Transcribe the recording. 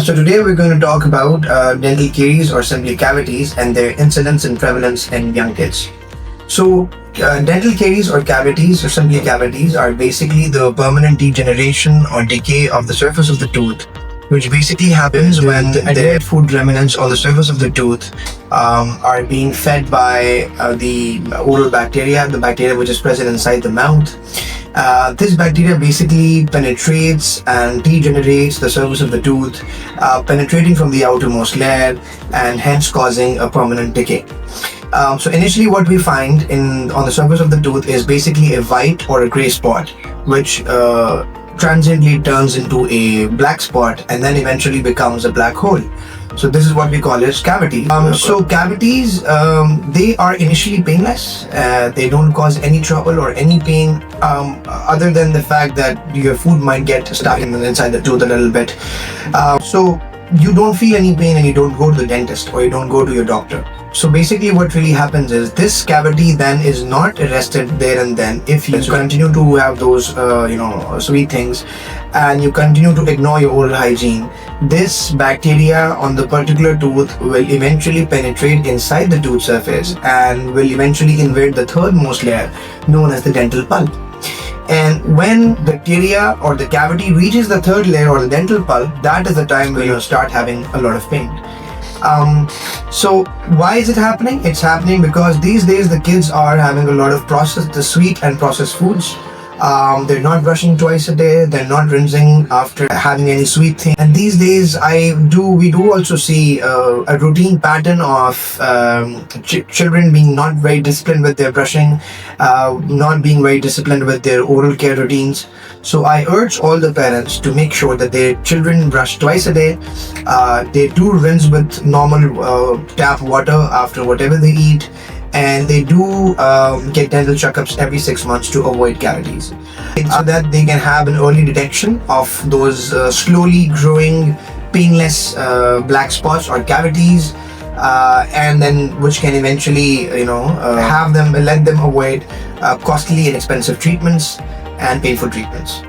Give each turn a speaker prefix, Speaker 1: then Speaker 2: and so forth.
Speaker 1: So today we're going to talk about dental caries or simply cavities and their incidence and prevalence in young kids. So dental caries or cavities or simply cavities are basically the permanent degeneration or decay of the surface of the tooth, which basically happens when the adhered food remnants on the surface of the tooth are being fed by the oral bacteria, the bacteria which is present inside the mouth. This bacteria basically penetrates and degenerates the surface of the tooth, penetrating from the outermost layer and hence causing a permanent decay. So initially what we find on the surface of the tooth is basically a white or a gray spot, which transiently turns into a black spot and then eventually becomes a black hole. So this is what we call as cavities. So cavities, they are initially painless. They don't cause any trouble or any pain other than the fact that your food might get stuck inside the tooth a little bit. So you don't feel any pain and you don't go to the dentist or you don't go to your doctor. So basically what really happens is this cavity then is not arrested there and then if you continue to have those sweet things and you continue to ignore your oral hygiene. This bacteria on the particular tooth will eventually penetrate inside the tooth surface and will eventually invade the thirdmost layer known as the dental pulp. And when bacteria or the cavity reaches the third layer or the dental pulp, that is the time where you start having a lot of pain. So why is it happening? It's happening because these days the kids are having a lot of the sweet and processed foods. They're not brushing twice a day. They're not rinsing after having any sweet thing. And these days, we do also see a routine pattern of children being not very disciplined with their brushing, not being very disciplined with their oral care routines. So I urge all the parents to make sure that their children brush twice a day. They do rinse with normal tap water after whatever they eat. And they do get dental checkups every 6 months to avoid cavities, so that they can have an early detection of those slowly growing painless black spots or cavities, and then which can eventually let them avoid costly and expensive treatments and painful treatments.